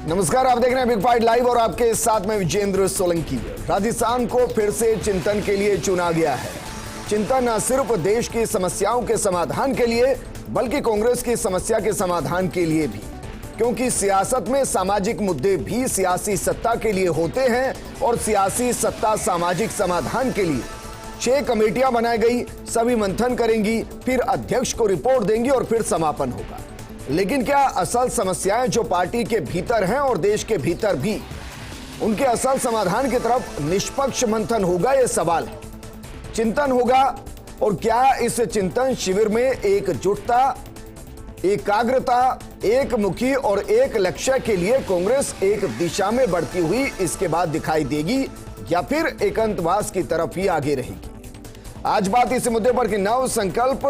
नमस्कार, आप देख रहे हैं बिग फाइट लाइव और आपके साथ में विजेंद्र सोलंकी। राजस्थान को फिर से चिंतन के लिए चुना गया है। चिंतन न सिर्फ देश की समस्याओं के समाधान के लिए बल्कि कांग्रेस की समस्या के समाधान के लिए भी, क्योंकि सियासत में सामाजिक मुद्दे भी सियासी सत्ता के लिए होते हैं और सियासी सत्ता सामाजिक समाधान के लिए 6 कमेटियां बनाई गई, सभी मंथन करेंगी, फिर अध्यक्ष को रिपोर्ट देंगी और फिर समापन होगा। लेकिन क्या असल समस्याएं जो पार्टी के भीतर हैं और देश के भीतर भी, उनके असल समाधान की तरफ निष्पक्ष मंथन होगा? यह सवाल है। चिंतन होगा और क्या इस चिंतन शिविर में एकजुटता, एकाग्रता, एकमुखी और एक लक्ष्य के लिए कांग्रेस एक दिशा में बढ़ती हुई इसके बाद दिखाई देगी या फिर एकांतवास की तरफ ही आगे रहेगी? आज बात इस मुद्दे पर कि नव संकल्प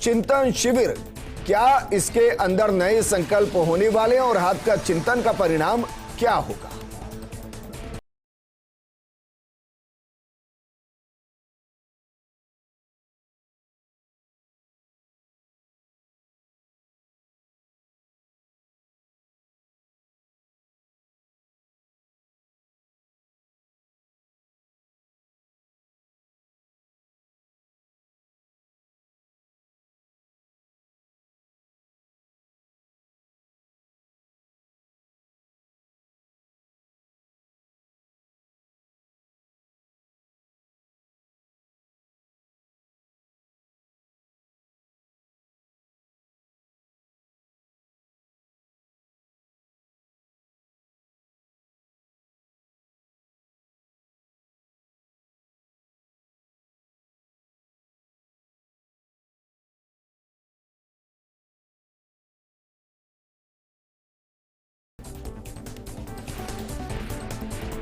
चिंतन शिविर, क्या इसके अंदर नए संकल्प होने वाले हैं और हाथ का चिंतन का परिणाम क्या होगा?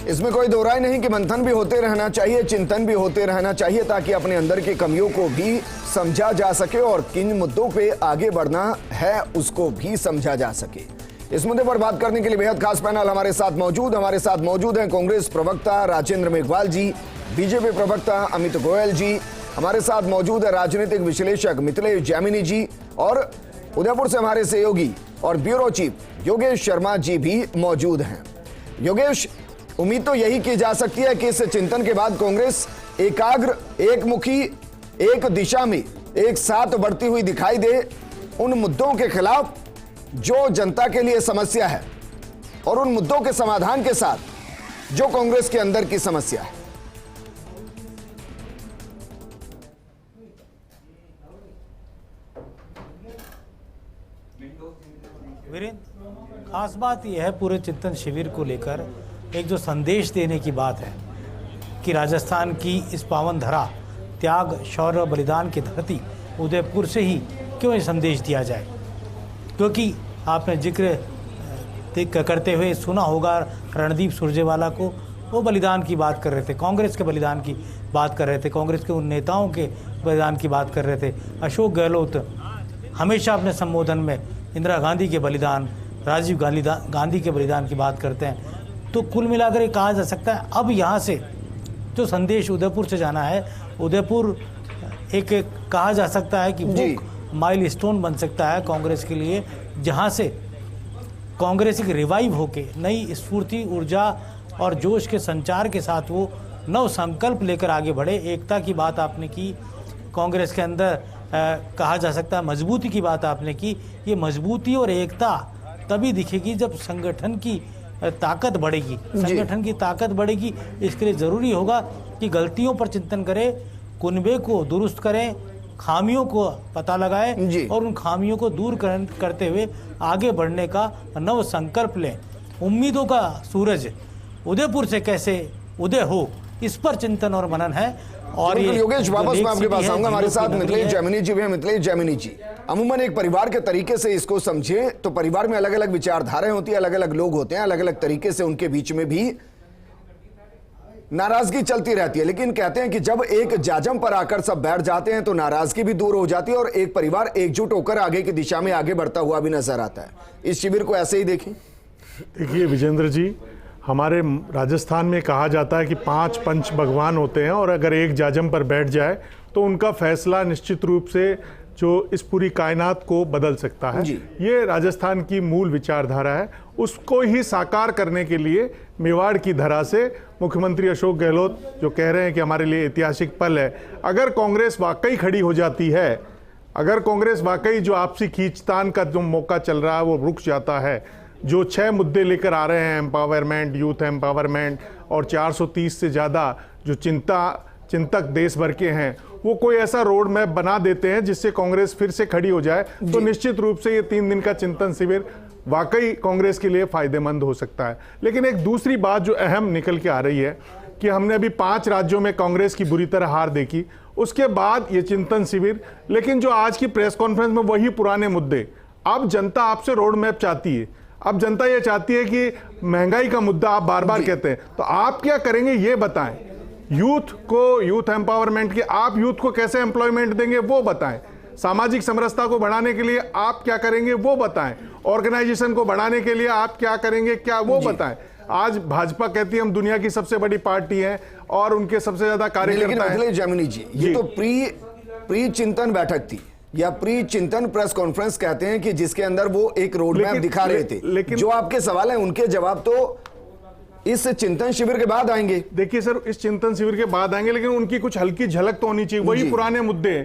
इसमें कोई दो राय नहीं कि मंथन भी होते रहना चाहिए, चिंतन भी होते रहना चाहिए, ताकि अपने अंदर की कमियों को भी समझा जा सके और किन मुद्दों पे आगे बढ़ना है उसको भी समझा जा सके। इस मुद्दे पर बात करने के लिए बेहद खास पैनल हमारे साथ मौजूद हैं कांग्रेस प्रवक्ता राजेंद्र मेघवाल जी, बीजेपी प्रवक्ता अमित गोयल जी, हमारे साथ मौजूद है राजनीतिक विश्लेषक मिथिलेश जैमिनी जी और उदयपुर से हमारे सहयोगी और ब्यूरो चीफ योगेश शर्मा जी भी मौजूद हैं। योगेश, उम्मीद तो यही की जा सकती है कि इस चिंतन के बाद कांग्रेस एकाग्र, एकमुखी, एक दिशा में एक साथ बढ़ती हुई दिखाई दे उन मुद्दों के खिलाफ जो जनता के लिए समस्या है और उन मुद्दों के समाधान के साथ जो कांग्रेस के अंदर की समस्या है। वीरेंद्र, खास बात यह है पूरे चिंतन शिविर को लेकर एक जो संदेश देने की बात है कि राजस्थान की इस पावन धरा, त्याग, शौर्य, बलिदान की धरती उदयपुर से ही क्यों ये संदेश दिया जाए। क्योंकि आपने जिक्र करते हुए सुना होगा रणदीप सुरजेवाला को, वो बलिदान की बात कर रहे थे, कांग्रेस के बलिदान की बात कर रहे थे, कांग्रेस के उन नेताओं के बलिदान की बात कर रहे थे। अशोक गहलोत हमेशा अपने संबोधन में इंदिरा गांधी के बलिदान, राजीव गांधी के बलिदान की बात करते हैं। तो कुल मिलाकर ये कहा जा सकता है अब यहाँ से जो संदेश उदयपुर से जाना है, उदयपुर एक कहा जा सकता है कि वो माइलस्टोन बन सकता है कांग्रेस के लिए, जहाँ से कांग्रेस एक रिवाइव होके नई स्फूर्ति, ऊर्जा और जोश के संचार के साथ वो नव संकल्प लेकर आगे बढ़े। एकता की बात आपने की, कांग्रेस के अंदर कहा जा सकता है मजबूती की बात आपने की। ये मजबूती और एकता तभी दिखेगी जब संगठन की ताकत बढ़ेगी, संगठन की ताकत बढ़ेगी। इसके लिए ज़रूरी होगा कि गलतियों पर चिंतन करें, कुनबे को दुरुस्त करें, खामियों को पता लगाएं और उन खामियों को दूर करते हुए आगे बढ़ने का नव संकल्प लें। उम्मीदों का सूरज उदयपुर से कैसे उदय हो, इस पर चिंतन और मनन है। और योगेश, वापस मैं आपके पास आऊंगा। हमारे साथ मिथिलेश जैमिनी जी भी हैं। मिथिलेश जैमिनी जी, अमूमन एक परिवार के तरीके से इसको समझे तो परिवार में अलग अलग विचारधाराएं होती है, अलग अलग लोग होते हैं, अलग अलग तरीके से उनके बीच में भी नाराजगी चलती रहती है। लेकिन कहते हैं कि जब एक जाजम पर आकर सब बैठ जाते हैं तो नाराजगी भी दूर हो जाती है और एक परिवार एकजुट होकर आगे की दिशा में आगे बढ़ता हुआ भी नजर आता है। इस शिविर को ऐसे ही देखें। देखिए विजेंद्र जी, हमारे राजस्थान में कहा जाता है कि 5 पंच भगवान होते हैं और अगर एक जाजम पर बैठ जाए तो उनका फैसला निश्चित रूप से जो इस पूरी कायनात को बदल सकता है। जी। ये राजस्थान की मूल विचारधारा है। उसको ही साकार करने के लिए मेवाड़ की धरा से मुख्यमंत्री अशोक गहलोत जो कह रहे हैं कि हमारे लिए ऐतिहासिक पल है, अगर कांग्रेस वाकई खड़ी हो जाती है, अगर कांग्रेस वाकई जो आपसी खींचतान का जो मौका चल रहा है वो रुक जाता है, जो 6 मुद्दे लेकर आ रहे हैं, एम्पावरमेंट, यूथ एम्पावरमेंट और 430 से ज़्यादा जो चिंतक देश भर के हैं, वो कोई ऐसा रोड मैप बना देते हैं जिससे कांग्रेस फिर से खड़ी हो जाए, तो निश्चित रूप से ये 3 दिन का चिंतन शिविर वाकई कांग्रेस के लिए फायदेमंद हो सकता है। लेकिन एक दूसरी बात जो अहम निकल के आ रही है कि हमने अभी 5 राज्यों में कांग्रेस की बुरी तरह हार देखी, उसके बाद ये चिंतन शिविर, लेकिन जो आज की प्रेस कॉन्फ्रेंस में वही पुराने मुद्दे। अब जनता आपसे रोड मैप चाहती है। अब जनता ये चाहती है कि महंगाई का मुद्दा आप बार बार कहते हैं, तो आप क्या करेंगे ये बताएं। यूथ एम्पावरमेंट के आप यूथ को कैसे एम्प्लॉयमेंट देंगे वो बताएं। सामाजिक समरसता को बढ़ाने के लिए आप क्या करेंगे वो बताएं। ऑर्गेनाइजेशन को बढ़ाने के लिए आप क्या करेंगे क्या वो बताएं। आज भाजपा कहती है हम दुनिया की सबसे बड़ी पार्टी है और उनके सबसे ज्यादा कार्यकर्ता हैं। लेकिन अखिलेश जामिनी जी, ये तो प्री चिंतन बैठक थी या प्री चिंतन प्रेस कॉन्फ्रेंस कहते हैं कि जिसके अंदर वो एक रोड मैप दिखा रहे थे। लेकिन जो आपके सवाल हैं उनके जवाब तो इस चिंतन शिविर के बाद आएंगे। देखिए सर, इस चिंतन शिविर के बाद आएंगे, लेकिन उनकी कुछ हल्की झलक तो होनी चाहिए। वही पुराने मुद्दे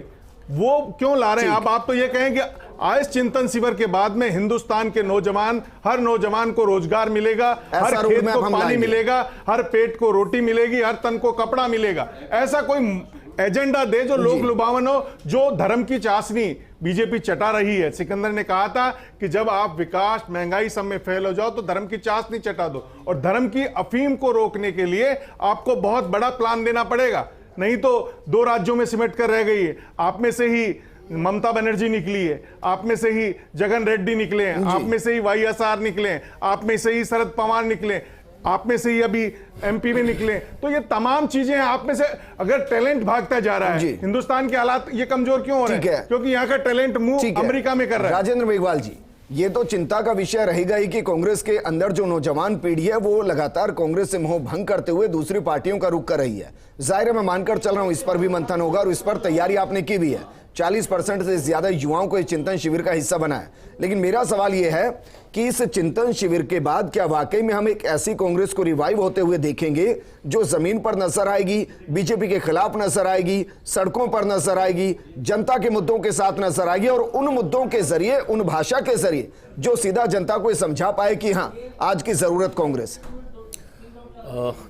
वो क्यों ला रहे हैं? आप तो ये कहें कि इस चिंतन शिविर के बाद में हिंदुस्तान के नौजवान, हर नौजवान को रोजगार मिलेगा, हर खेत को पानी मिलेगा, हर पेट को रोटी मिलेगी, हर तन को कपड़ा मिलेगा। ऐसा कोई एजेंडा दे जो लोक लुभावन हो, जो धर्म की चाशनी बीजेपी चटा रही है। सिकंदर ने कहा था कि जब आप विकास, महंगाई सब में फेल हो जाओ तो धर्म की चाशनी चटा दो, और धर्म की अफीम को रोकने के लिए आपको बहुत बड़ा प्लान देना पड़ेगा, नहीं तो 2 राज्यों में सिमट कर रह गई है। आप में से ही ममता बनर्जी निकली है, आप में से ही जगन रेड्डी निकले हैं, आप में से ही YSR निकले हैं, आप में से ही शरद पवार निकले, आप में से ही अभी MP में निकले। तो ये तमाम चीजें आप में से अगर टैलेंट भागता जा रहा है, हिंदुस्तान के हालात ये कमजोर क्यों हो रहे हैं? क्योंकि यहाँ का टैलेंट मूव अमेरिका में कर रहा है। राजेंद्र मेघवाल जी, ये तो चिंता का विषय रहेगा ही कि कांग्रेस के अंदर जो नौजवान पीढ़ी है वो लगातार कांग्रेस से मोह भंग करते हुए दूसरी पार्टियों का रुख कर रही है। जाहिर है, मैं मानकर चल रहा हूं इस पर भी मंथन होगा और इस पर तैयारी आपने की भी है। 40% से ज्यादा युवाओं को इस चिंतन शिविर का हिस्सा बनाया। लेकिन मेरा सवाल यह है कि इस चिंतन शिविर के बाद क्या वाकई में हम एक ऐसी कांग्रेस को रिवाइव होते हुए देखेंगे जो जमीन पर नजर आएगी, बीजेपी के खिलाफ नजर आएगी, सड़कों पर नजर आएगी, जनता के मुद्दों के साथ नजर आएगी, और उन मुद्दों के जरिए, उन भाषा के जरिए जो सीधा जनता को समझा पाए कि हां, आज की जरूरत कांग्रेस है?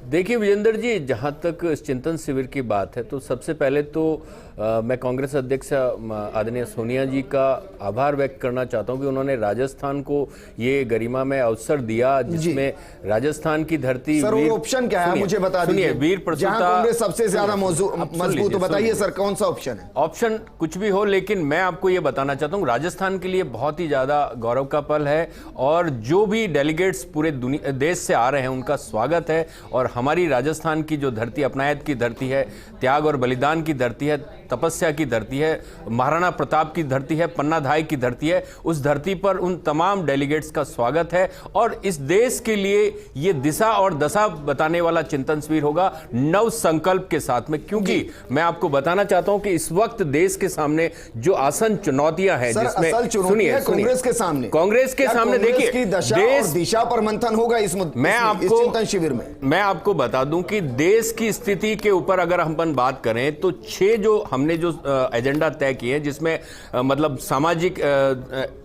देखिए विजेंद्र जी, जहाँ तक इस चिंतन शिविर की बात है तो सबसे पहले तो मैं कांग्रेस अध्यक्ष आदरणीय सोनिया जी का आभार व्यक्त करना चाहता हूं कि उन्होंने राजस्थान को ये गरिमा में अवसर दिया जिसमें राजस्थान की धरती। सर, वो ऑप्शन क्या है मुझे बता दीजिए। वीर प्रसूता, कांग्रेस सबसे ज्यादा मजबूत, तो बताइए सर कौन सा ऑप्शन है? ऑप्शन कुछ भी हो, लेकिन मैं आपको ये बताना चाहता हूँ राजस्थान के लिए बहुत ही ज्यादा गौरव का पल है, और जो भी डेलीगेट्स पूरे देश से आ रहे हैं उनका स्वागत है। और हमारी राजस्थान की जो धरती अपनायत की धरती है, त्याग और बलिदान की धरती है, तपस्या की धरती है, महाराणा प्रताप की धरती है, पन्ना धाय की धरती है, उस धरती पर उन तमाम डेलीगेट्स का स्वागत है। और इस देश के लिए ये दिशा और दशा बताने वाला चिंतन शिविर होगा नव संकल्प के साथ में, क्योंकि मैं आपको बताना चाहता हूं कि इस वक्त देश के सामने जो आसन चुनौतियां हैं, जिसमें सुनिए कांग्रेस के सामने देखिए देश दिशा पर मंथन होगा इस चिंतन शिविर में। मैं आपको बता दूं कि देश की स्थिति के ऊपर अगर हम बात करें तो 6 जो हमने जो एजेंडा तय किए, जिसमें मतलब सामाजिक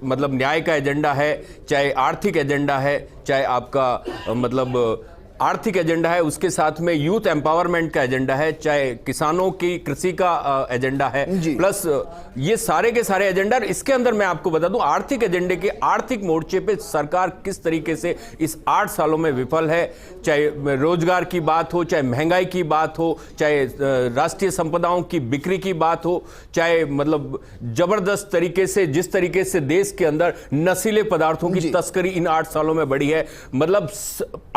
मतलब न्याय का एजेंडा है, चाहे आर्थिक एजेंडा है, चाहे आपका मतलब आर्थिक एजेंडा है, उसके साथ में यूथ एम्पावरमेंट का एजेंडा है, चाहे किसानों की कृषि का एजेंडा है, प्लस ये सारे के सारे एजेंडा। इसके अंदर मैं आपको बता दूं आर्थिक एजेंडे के आर्थिक मोर्चे पे सरकार किस तरीके से इस 8 सालों में विफल है, चाहे रोजगार की बात हो, चाहे महंगाई की बात हो, चाहे राष्ट्रीय संपदाओं की बिक्री की बात हो, चाहे मतलब जबरदस्त तरीके से जिस तरीके से देश के अंदर नशीले पदार्थों की तस्करी इन 8 सालों में बढ़ी है। मतलब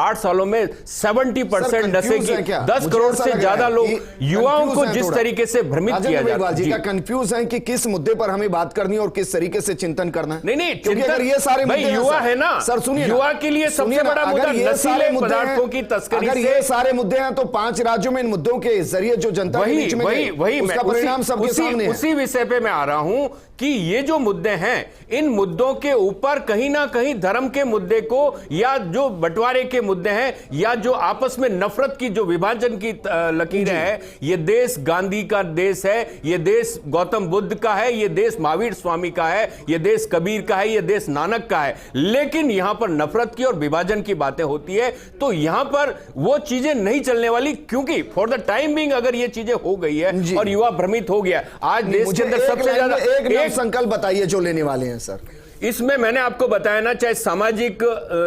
8 सालों में 70% नशे की 10 करोड़ से ज्यादा लोग युवाओं को जिस तरीके से भ्रमित किया जाता है। क्या कंफ्यूज है कि किस मुद्दे पर हमें बात करनी है और किस तरीके से चिंतन करना है? नहीं, क्योंकि अगर ये सारे भाई युवा है ना सर, सुनिए, युवा के लिए सबसे बड़ा मुद्दा नशीले पदार्थों की तस्करी। अगर ये सारे मुद्दे हैं तो 5 राज्यों में इन मुद्दों के जरिए जो जनता के बीच में वही उसका परिणाम सबके सामने है। उसी विषय पे मैं आ रहा हूं कि ये जो मुद्दे हैं, इन मुद्दों के ऊपर कहीं ना कहीं धर्म के मुद्दे को, या जो बंटवारे के मुद्दे हैं, या जो आपस में नफरत की जो विभाजन की लकीरें हैं, ये देश गांधी का देश है, ये देश गौतम बुद्ध का है, ये देश महावीर स्वामी का है, ये देश कबीर का है, ये देश नानक का है। लेकिन यहां पर नफरत की और विभाजन की बातें होती है तो यहां पर वो चीजें नहीं चलने वाली, क्योंकि फॉर द टाइम बिंग अगर ये चीजें हो गई है और युवा भ्रमित हो गया। आज देश के अंदर सबसे ज्यादा एक संकल्प बताइए जो लेने वाले हैं सर। इसमें मैंने आपको बताया ना, चाहे सामाजिक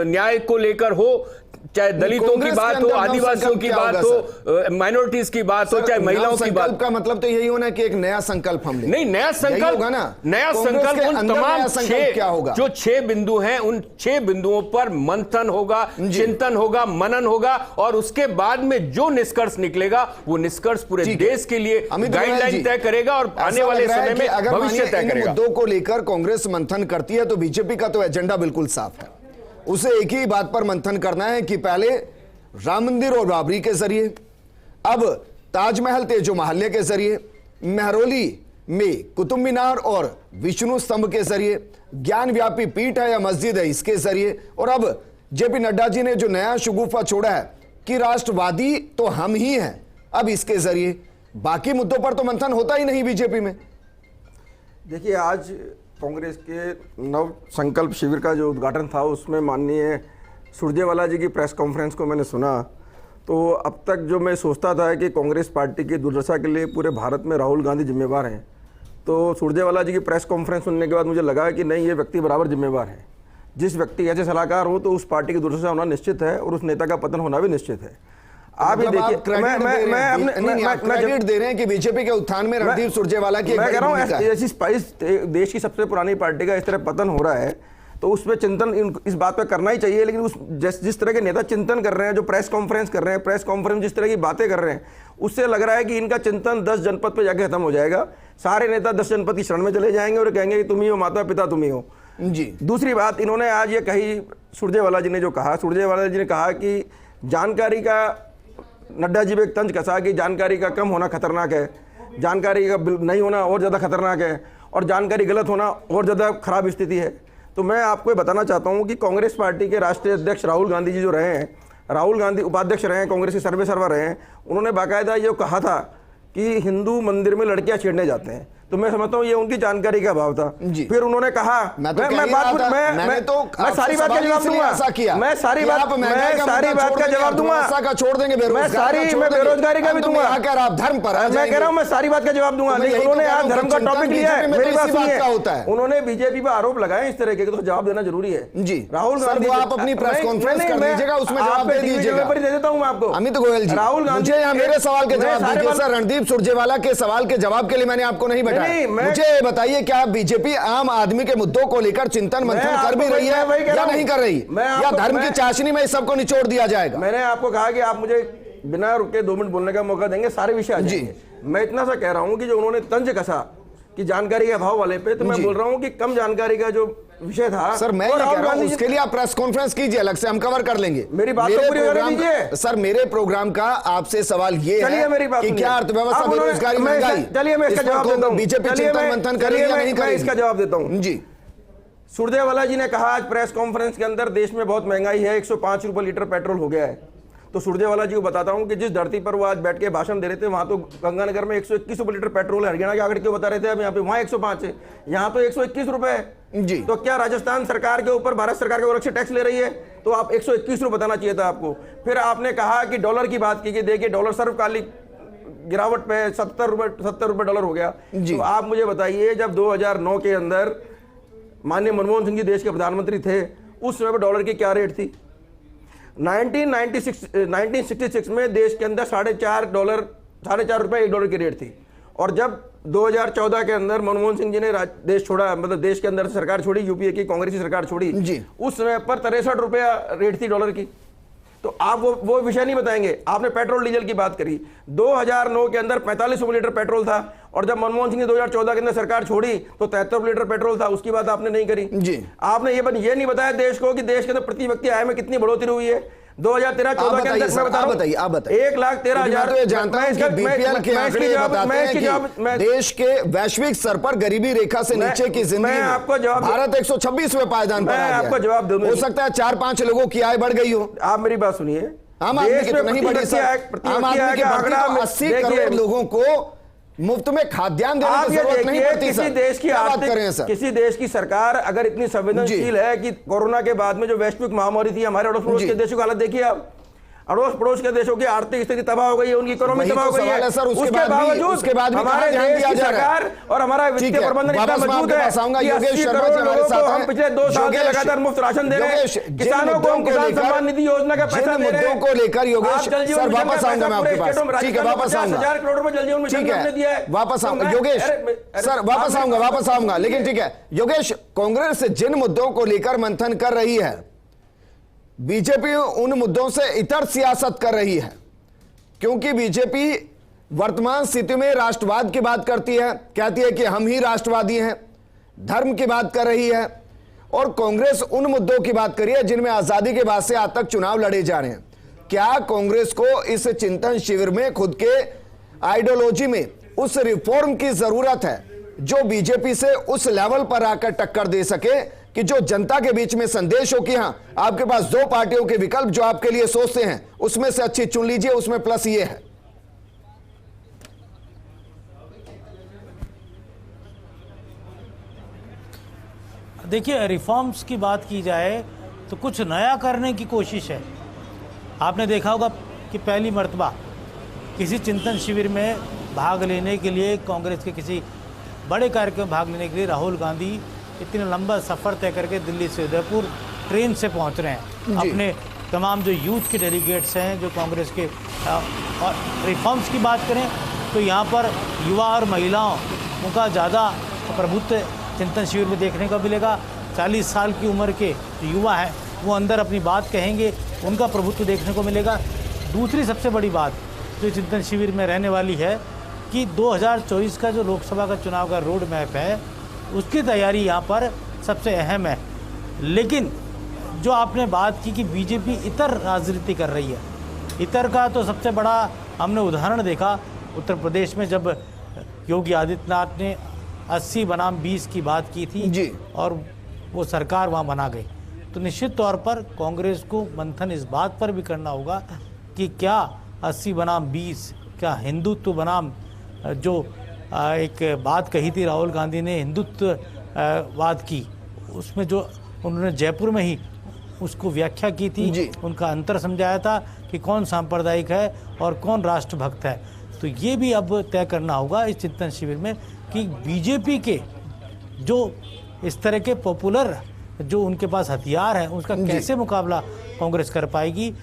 न्याय को लेकर हो, चाहे दलितों की बात हो, आदिवासियों की बात हो, माइनॉरिटीज की बात हो, चाहे महिलाओं की बात। का मतलब तो यही होना कि एक नया संकल्प हम लें। नहीं, नया संकल्प होगा ना, नया संकल्प उन तमाम क्या होगा, जो 6 बिंदु हैं, उन 6 बिंदुओं पर मंथन होगा, चिंतन होगा, मनन होगा, और उसके बाद में जो निष्कर्ष निकलेगा वो निष्कर्ष पूरे देश के लिए गाइडलाइन तय करेगा और आने वाले समय में भविष्य तय करेगा। मुद्दों को लेकर कांग्रेस मंथन करती है तो बीजेपी का तो एजेंडा बिल्कुल साफ है। उसे एक ही बात पर मंथन करना है कि पहले राम मंदिर और बाबरी के जरिए, अब ताजमहल तेजो महल्ले के जरिए, मेहरौली में कुतुब मीनार और विष्णु स्तंभ के जरिए, ज्ञान व्यापी पीठ है या मस्जिद है इसके जरिए, और अब जेपी नड्डा जी ने जो नया शगुफा छोड़ा है कि राष्ट्रवादी तो हम ही हैं, अब इसके जरिए। बाकी मुद्दों पर तो मंथन होता ही नहीं बीजेपी में। देखिए, आज कांग्रेस के नव संकल्प शिविर का जो उद्घाटन था उसमें माननीय सुरजेवाला जी की प्रेस कॉन्फ्रेंस को मैंने सुना, तो अब तक जो मैं सोचता था कि कांग्रेस पार्टी की दुर्दशा के लिए पूरे भारत में राहुल गांधी जिम्मेवार हैं, तो सुरजेवाला जी की प्रेस कॉन्फ्रेंस सुनने के बाद मुझे लगा कि नहीं, ये व्यक्ति बराबर जिम्मेवार है। जिस व्यक्ति ऐसे सलाहकार हो तो उस पार्टी की दुर्दशा होना निश्चित है और उस नेता का पतन होना भी निश्चित है। आप ही देखिए, क्रेडिट दे रहे हैं कि बीजेपी के उत्थान में रणदीप सुरजेवाला की, मैं कह रहा हूं ऐसी स्पाइस देश की सबसे पुरानी पार्टी का इस तरह पतन हो रहा है तो उसमें चिंतन इस बात पे करना ही चाहिए। लेकिन उस जिस तरह के नेता चिंतन कर रहे हैं, जो प्रेस कॉन्फ्रेंस कर रहे हैं, प्रेस कॉन्फ्रेंस जिस तरह की बातें कर रहे हैं, उससे लग रहा है कि इनका चिंतन 10 जनपद पे जाके खत्म हो जाएगा। सारे नेता 10 जनपद की शरण में चले जाएंगे और कहेंगे कि तुम ही हो माता पिता, तुम ही हो जी। दूसरी बात इन्होंने आज ये कही, सुरजेवाला जी ने जो कहा, सुरजेवाला जी ने कहा कि जानकारी का, नड्डा जी पे एक तंज कसा कि जानकारी का कम होना खतरनाक है, जानकारी का नहीं होना और ज़्यादा खतरनाक है, और जानकारी गलत होना और ज़्यादा खराब स्थिति है। तो मैं आपको ये बताना चाहता हूँ कि कांग्रेस पार्टी के राष्ट्रीय अध्यक्ष राहुल गांधी जी जो रहे हैं, राहुल गांधी उपाध्यक्ष रहे हैं, कांग्रेस के सर्वे सर्वा रहे हैं, उन्होंने बाकायदा ये कहा था कि हिंदू मंदिर में लड़कियां छेड़ने जाते हैं। तो मैं समझता हूँ ये उनकी जानकारी का अभाव था। फिर उन्होंने कहा, मैं सारी बात का जवाब दूंगा, मैं बेरोजगारी का भी दूंगा, आप धर्म पर, मैं कह रहा हूँ मैं सारी बात का जवाब दूंगा। लेकिन उन्होंने आज धर्म का टॉपिक लिया है, मेरी बात सुनिए, उन्होंने बीजेपी पर आरोप लगाए इस तरह के, तो जवाब देना जरूरी है जी। राहुल गांधी, आप अपनी प्रेस कॉन्फ्रेंस कर लीजिएगा, उसमें जवाब दे दीजिएगा। दे देता हूँ मैं आपको। अमित गोयल जी, राहुल गांधी, मेरे सवाल के जवाब दीजिए सर। रणदीप सुरजेवाला के सवाल के जवाब के लिए मैंने आपको नहीं बैठाया। मुझे बताइए, क्या बीजेपी आम आदमी के मुद्दों को लेकर चिंतन मंथन कर भी रही है या नहीं कर रही, या धर्म की चाशनी में सबको निचोड़ दिया जाएगा? मैंने आपको कहा कि आप मुझे बिना रुके 2 मिनट बोलने का मौका देंगे, सारे विषय आ जाएंगे। मैं इतना सा कह रहा हूं कि जो उन्होंने तंज कसा कि जानकारी के अभाव वाले पे, तो मैं बोल रहा हूं कि कम जानकारी का जो विषय था सर, मैं ये कह रहा हूं उसके लिए आप प्रेस कॉन्फ्रेंस कीजिए, अलग से हम कवर कर लेंगे। मेरी बात तो पूरी करने दीजिए सर। मेरे प्रोग्राम का आपसे सवाल ये है कि क्या अर्थव्यवस्था, बेरोजगारी, महंगाई, चलिए मैं इसका जवाब देता हूं। बीजेपी चिंतन मंथन करेगी या नहीं करेगी? इसका जवाब देता हूं जी। सुरजेवाला जी ने कहा आज प्रेस कॉन्फ्रेंस के अंदर, देश में बहुत महंगाई है, 105 रुपए लीटर पेट्रोल हो गया है। तो सुरजेवाला जी को बताता हूं कि जिस धरती पर वो आज बैठ के भाषण दे रहे थे, वहां तो गंगानगर में 121 रुपए लीटर पेट्रोल है। हरियाणा के आंकड़े क्यों बता रहे थे, अब यहाँ पे वहां 105 है, यहाँ तो 121 रुपए है जी। तो क्या राजस्थान सरकार के ऊपर भारत सरकार के अलग से टैक्स ले रही है? तो आप 121 रुपए बताना चाहिए था आपको। फिर आपने कहा कि डॉलर की बात की कि देखिए डॉलर सर्वकालिक गिरावट पे 70 रुपए डॉलर हो गया। तो आप मुझे बताइए, जब 2009 के अंदर माननीय मनमोहन सिंह जी देश के प्रधानमंत्री थे, उस समय पर डॉलर की क्या रेट थी? 1966 में देश के अंदर $4.5 रुपए $1 की रेट थी। और जब 2014 के अंदर मनमोहन सिंह जी ने देश छोड़ा, मतलब देश के अंदर सरकार छोड़ी, यूपीए की कांग्रेस की सरकार छोड़ी जी, उस समय पर 63 रुपया रेट थी डॉलर की। तो आप वो विषय नहीं बताएंगे। आपने पेट्रोल डीजल की बात करी, 2009 के अंदर 45 रुपये लीटर पेट्रोल था, और जब मनमोहन सिंह ने 2014 के अंदर सरकार छोड़ी तो 73 रुपये लीटर पेट्रोल था, उसकी बात आपने नहीं करी जी। आपने ये नहीं बताया देश को कि देश के अंदर प्रति व्यक्ति आय में कितनी बढ़ोतरी हुई है 2013-14 के अंदर। आप बताइए 1,13,000। तो ये जानता हूं कि बीपीएल के आंकड़े बताते हैं कि देश के वैश्विक स्तर पर गरीबी रेखा से नीचे की जिंदगी में आपको जवाब, भारत 126वें पायदान पर आ गया। आपको जवाब दूं, हो सकता है 4-5 लोगों की आय बढ़ गई हो। आप मेरी बात सुनिए, आम आदमी की तो नहीं बढ़ी सर, आम आदमी की बढ़ती तो 80 करोड़ लोगों को मुफ्त में खाद्यान्न देने की जरूरत नहीं पड़ती सर। किसी देश की सरकार अगर इतनी संवेदनशील है कि कोरोना के बाद में जो वैश्विक महामारी थी, हमारे अड़ोस पड़ोस के देशों की हालत देखिए आप, अड़ोस पड़ोस के देशों की आर्थिक स्थिति तबाह हो गई है, उनकी इकोनॉमी तबाह हो गई है। उसके बावजूद हमारे देश की सरकार और हमारा वित्तीय प्रबंधन इतना मजबूत है कि 80 करोड़ लोगों को हम पिछले 2 साल से लगातार मुफ्त राशन दे रहे हैं, किसानों को हम किसान सम्मान निधि योजना का पैसा दे रहे हैं। को लेकर योगेश सर वापस आऊंगा मैं आपके पास, ठीक है वापस आऊंगा, 50,000 करोड़ रुपए जल जीवन मिशन हमने दिया है, वापस आऊंगा योगेश सर, वापस आऊंगा। लेकिन ठीक है योगेश, कांग्रेस जिन मुद्दों को लेकर मंथन कर रही है, बीजेपी उन मुद्दों से इतर सियासत कर रही है, क्योंकि बीजेपी वर्तमान स्थिति में राष्ट्रवाद की बात करती है, कहती है कि हम ही राष्ट्रवादी हैं, धर्म की बात कर रही है, और कांग्रेस उन मुद्दों की बात कर रही है जिनमें आजादी के बाद से आज तक चुनाव लड़े जा रहे हैं। क्या कांग्रेस को इस चिंतन शिविर में खुद के आइडियोलॉजी में उस रिफॉर्म की जरूरत है जो बीजेपी से उस लेवल पर आकर टक्कर दे सके कि जो जनता के बीच में संदेश हो कि हां आपके पास 2 पार्टियों के विकल्प जो आपके लिए सोचते हैं उसमें से अच्छी चुन लीजिए, उसमें प्लस ये है? देखिए, रिफॉर्म्स की बात की जाए तो कुछ नया करने की कोशिश है। आपने देखा होगा कि पहली मर्तबा किसी चिंतन शिविर में भाग लेने के लिए, कांग्रेस के किसी बड़े कार्यक्रम में भाग लेने के लिए राहुल गांधी इतना लंबा सफ़र तय करके दिल्ली से उदयपुर ट्रेन से पहुंच रहे हैं। अपने तमाम जो यूथ के डेलीगेट्स हैं जो कांग्रेस के, और रिफॉर्म्स की बात करें तो यहाँ पर युवा और महिलाओं उनका ज़्यादा प्रभुत्व चिंतन शिविर में देखने को मिलेगा। 40 साल की उम्र के जो युवा हैं वो अंदर अपनी बात कहेंगे, उनका प्रभुत्व देखने को मिलेगा। दूसरी सबसे बड़ी बात जो चिंतन शिविर में रहने वाली है कि 2024 का जो लोकसभा का चुनाव का रोड मैप है उसकी तैयारी यहाँ पर सबसे अहम है। लेकिन जो आपने बात की कि बीजेपी इतर राजनीति कर रही है, इतर का तो सबसे बड़ा हमने उदाहरण देखा उत्तर प्रदेश में जब योगी आदित्यनाथ ने 80 बनाम 20 की बात की थी जी, और वो सरकार वहाँ बना गई। तो निश्चित तौर पर कांग्रेस को मंथन इस बात पर भी करना होगा कि क्या 80 बनाम 20, क्या हिंदुत्व बनाम जो एक बात कही थी राहुल गांधी ने हिंदुत्ववाद की, उसमें जो उन्होंने जयपुर में ही उसको व्याख्या की थी, उनका अंतर समझाया था कि कौन सांप्रदायिक है और कौन राष्ट्रभक्त है। तो ये भी अब तय करना होगा इस चिंतन शिविर में कि बीजेपी के जो इस तरह के पॉपुलर जो उनके पास हथियार हैं उसका कैसे मुकाबला कांग्रेस कर पाएगी।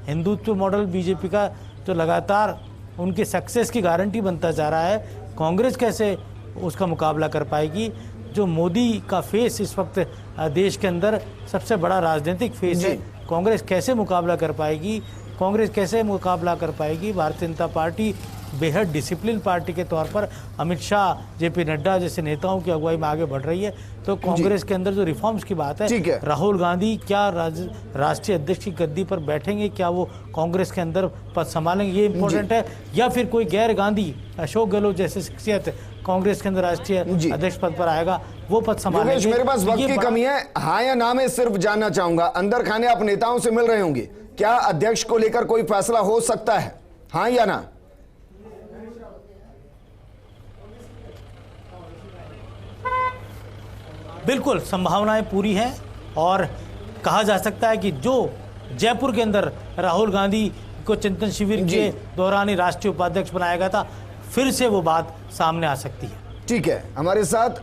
हिंदुत्व मॉडल बीजेपी का जो लगातार उनके सक्सेस की गारंटी बनता जा रहा है, कांग्रेस कैसे उसका मुकाबला कर पाएगी। जो मोदी का फेस इस वक्त देश के अंदर सबसे बड़ा राजनीतिक फेस है, कांग्रेस कैसे मुकाबला कर पाएगी, कांग्रेस कैसे मुकाबला कर पाएगी। भारतीय जनता पार्टी बेहद डिसिप्लिन पार्टी के तौर पर अमित शाह, जेपी नड्डा जैसे नेताओं की अगुवाई में आगे बढ़ रही है। तो कांग्रेस के अंदर जो रिफॉर्म्स की बात है, राहुल गांधी क्या राष्ट्रीय अध्यक्ष की गद्दी पर बैठेंगे, क्या वो कांग्रेस के अंदर पद संभालेंगे, ये इंपॉर्टेंट है, या फिर कोई गैर गांधी अशोक गहलोत जैसे शख्सियत कांग्रेस के अंदर राष्ट्रीय अध्यक्ष पद पर आएगा, वो पद संभालेंगे। मेरे पास वक्त की कमी है, हाँ या ना में सिर्फ जानना चाहूंगा, अंदर खाने आप नेताओं से मिल रहे होंगे, क्या अध्यक्ष को लेकर कोई फैसला हो सकता है, हाँ या ना? बिल्कुल संभावनाएं पूरी हैं, और कहा जा सकता है कि जो जयपुर के अंदर राहुल गांधी को चिंतन शिविर के दौरान ही राष्ट्रीय उपाध्यक्ष बनाया गया था, फिर से वो बात सामने आ सकती है। ठीक है, हमारे साथ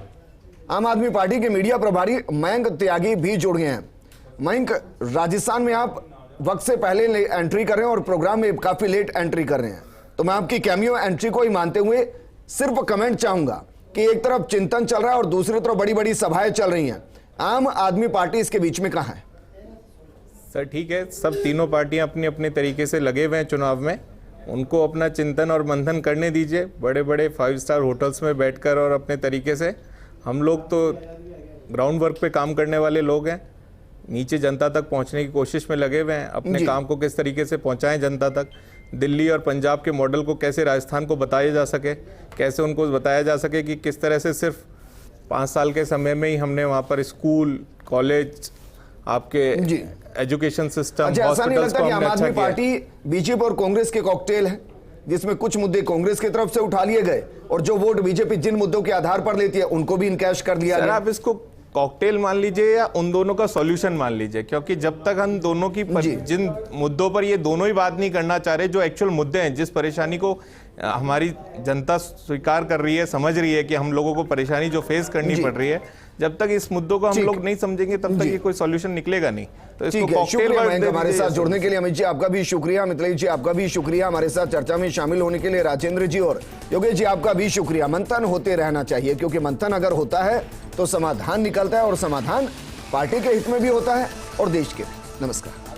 आम आदमी पार्टी के मीडिया प्रभारी मयंक त्यागी भी जुड़ गए हैं। मयंक, राजस्थान में आप वक्त से पहले एंट्री कर रहे हैं और प्रोग्राम में काफी लेट एंट्री कर रहे हैं, तो मैं आपकी कैमियो एंट्री को ही मानते हुए सिर्फ कमेंट चाहूंगा कि एक तरफ चिंतन चल रहा है और दूसरी तरफ बड़ी बड़ी सभाएं चल रही हैं, आम आदमी पार्टी इसके बीच में कहां है? सर ठीक है, सब तीनों पार्टियां अपने अपने तरीके से लगे हुए हैं चुनाव में। उनको अपना चिंतन और मंथन करने दीजिए बड़े बड़े 5 स्टार होटल्स में बैठकर और अपने तरीके से। हम लोग तो ग्राउंड वर्क पे काम करने वाले लोग हैं, नीचे जनता तक पहुंचने की कोशिश में लगे हुए हैं। अपने काम को किस तरीके से पहुंचाएं जनता तक, दिल्ली और पंजाब के मॉडल को कैसे राजस्थान को बताया जा सके, कैसे उनको बताया जा सके कि किस तरह से सिर्फ 5 साल के समय में ही हमने वहाँ पर स्कूल, कॉलेज, आपके एजुकेशन सिस्टम, अच्छा, ऐसा नहीं लगता कि आम आदमी अच्छा पार्टी बीजेपी और कांग्रेस के कॉकटेल है, जिसमें कुछ मुद्दे कांग्रेस की तरफ से उठा लिए गए और जो वोट बीजेपी जिन मुद्दों के आधार पर लेती है उनको भी इनकैश कर लिया गया? आप इसको कॉकटेल मान लीजिए या उन दोनों का सॉल्यूशन मान लीजिए, क्योंकि जब तक हम दोनों की जिन मुद्दों पर ये दोनों ही बात नहीं करना चाह रहे, जो एक्चुअल मुद्दे हैं, जिस परेशानी को हमारी जनता स्वीकार कर रही है, समझ रही है कि हम लोगों को परेशानी जो फेस करनी पड़ रही है, जब तक इस मुद्दों को हम लोग नहीं समझेंगे तब तक ये कोई सॉल्यूशन निकलेगा नहीं। तो इसको कॉकटेल वर्ड हमारे साथ जुड़ने के लिए अमित जी आपका भी शुक्रिया, मिथिलेश जी आपका भी शुक्रिया हमारे साथ चर्चा में शामिल होने के लिए, राजेंद्र जी और योगेश जी आपका भी शुक्रिया। मंथन होते रहना चाहिए, क्योंकि मंथन अगर होता है तो समाधान निकलता है और समाधान पार्टी के हित में भी होता है और देश के। नमस्कार।